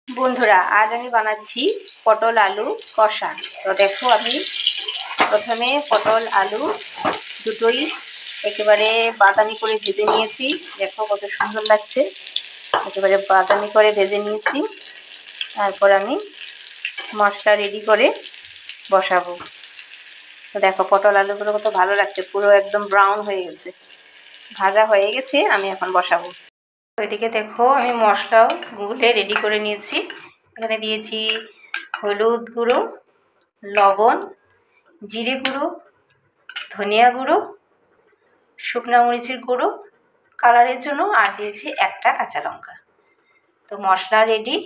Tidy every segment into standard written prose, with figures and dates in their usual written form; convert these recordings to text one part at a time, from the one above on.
বন্ধুরা, আজ আমি বানাচ্ছি পটল আলু কষা। তো দেখো, আমি প্রথমে পটল আলু দুটোই একেবারে বাদামি করে ভেজে নিয়েছি। দেখো কত সুন্দর লাগছে, একেবারে বাদামি করে ভেজে নিয়েছি। তারপর আমি মশলা রেডি করে বসাবো। তো দেখো পটল আলুগুলো কত ভালো লাগছে, পুরো একদম ব্রাউন হয়ে গেছে, ভাজা হয়ে গেছে। আমি এখন বসাবো। ওইদিকে দেখো, আমি মশলাও গুলে রেডি করে নিয়েছি। এখানে দিয়েছি হলুদ গুঁড়ো, লবণ, জিরে গুঁড়ো, ধনিয়া গুঁড়ো, শুকনো মরিচের গুঁড়ো কালারের জন্য, আর দিয়েছি একটা কাঁচা লঙ্কা। তো মশলা রেডি।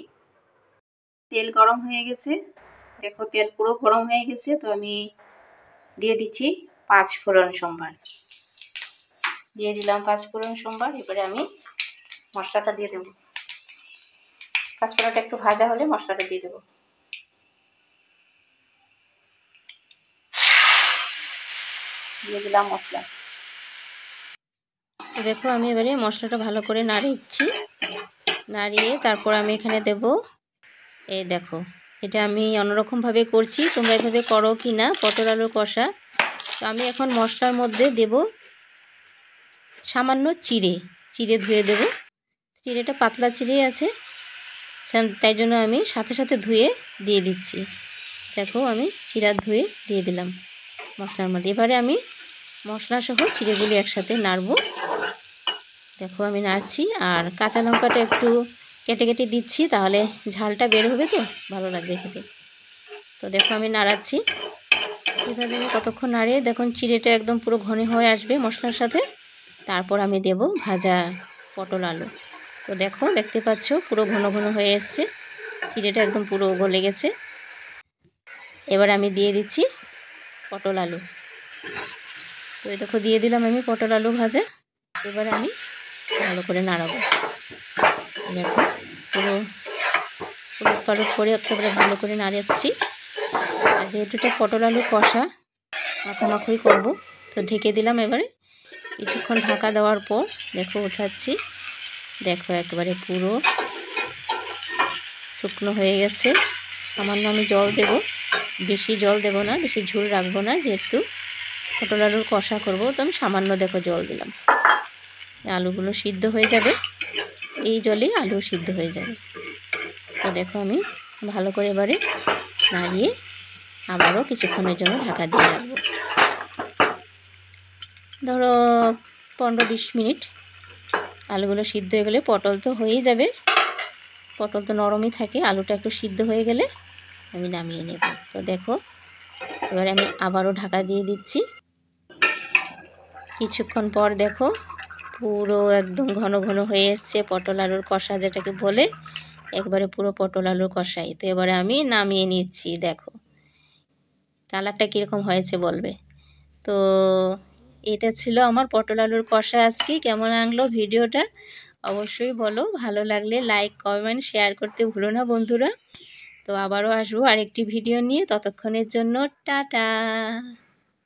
তেল গরম হয়ে গেছে, দেখো তেল পুরো গরম হয়ে গেছে। তো আমি দিয়ে দিচ্ছি 5 ফোড়ন সম্বার, দিয়ে দিলাম 5 ফোড়ন সম্বার। এবারে আমি মশলাটা দিয়ে দেবো। কাঁচকলাটা একটু ভাজা হলে মশলাটা দিয়ে দেবো। দিয়ে দিলাম মশলা। দেখো আমি এবারে মশলাটা ভালো করে নাড়িয়েছি, নাড়িয়ে তারপর আমি এখানে দেব, এই দেখো এটা আমি অন্যরকমভাবে করছি, তোমরা এভাবে করো কি না পটল আলুর কষা। তো আমি এখন মশলার মধ্যে দেব সামান্য চিড়ে ধুয়ে দেব। চিড়েটা পাতলা চিড়ে আছে, তাই জন্য আমি সাথে সাথে ধুয়ে দিয়ে দিচ্ছি। দেখো আমি চিড়া ধুয়ে দিয়ে দিলাম মশলার মধ্যে। এবারে আমি মশলা সহ চিড়েগুলি একসাথে নাড়ব। দেখো আমি নাড়ছি, আর কাঁচা লঙ্কাটা একটু কেটে কেটে দিচ্ছি, তাহলে ঝালটা বের হবে, তো ভালো লাগবে খেতে। তো দেখো আমি নাড়াচ্ছি, এভাবে আমি কতক্ষণ নাড়িয়ে দেখুন চিড়েটা একদম পুরো ঘন হয়ে আসবে মশলার সাথে। তারপর আমি দেব ভাজা পটল আলু। তো দেখো দেখতে পাচ্ছ পুরো ঘন ঘন হয়ে এসছে, চিড়েটা একদম পুরো গলে গেছে। এবার আমি দিয়ে দিচ্ছি পটল আলু। তো এই দেখো দিয়ে দিলাম আমি পটল আলু ভাজা। এবারে আমি ভালো করে নাড়াবো। দেখো পুরো উলট পালট করে একেবারে ভালো করে নাড়াচ্ছি। আর যেহেতু এটা পটল আলু কষা মাখামাখি করব, তো ঢেকে দিলাম। এবারে কিছুক্ষণ ঢাকা দেওয়ার পর দেখো উঠাচ্ছি। দেখো একেবারে পুরো শুকনো হয়ে গেছে। সামান্য আমি জল দেব, বেশি জল দেব না, বেশি ঝোল রাখবো না, যেহেতু পটল আলুর কষা করব। তো আমি সামান্য দেখো জল দিলাম, আলুগুলো সিদ্ধ হয়ে যাবে, এই জলে আলু সিদ্ধ হয়ে যাবে। তো দেখো আমি ভালো করে এবারে নাড়িয়ে আবারও কিছুক্ষণের জন্য ঢাকা দিয়ে রাখবো। ধরো 15-20 মিনিট। আলুগুলো সিদ্ধ হয়ে গেলে, পটল তো হয়েই যাবে, পটল তো নরমই থাকে, আলুটা একটু সিদ্ধ হয়ে গেলে আমি নামিয়ে নেব। তো দেখো এবারে আমি আবারও ঢাকা দিয়ে দিচ্ছি। কিছুক্ষণ পর দেখো পুরো একদম ঘন ঘন হয়ে এসছে পটল আলুর কষা, যেটাকে বলে একবারে পুরো পটল আলুর কষাই। তো এবারে আমি নামিয়ে নিচ্ছি। দেখো কালারটা কীরকম হয়েছে বলবে। তো এটা ছিল আমার পটল আলুর কষা। আজকে কেমন লাগলো ভিডিওটা অবশ্যই বলো, ভালো লাগলে লাইক কমেন্ট শেয়ার করতে ভুলো না বন্ধুরা। তো আবারও আসবো আরেকটি ভিডিও নিয়ে, ততক্ষণের জন্য টাটা।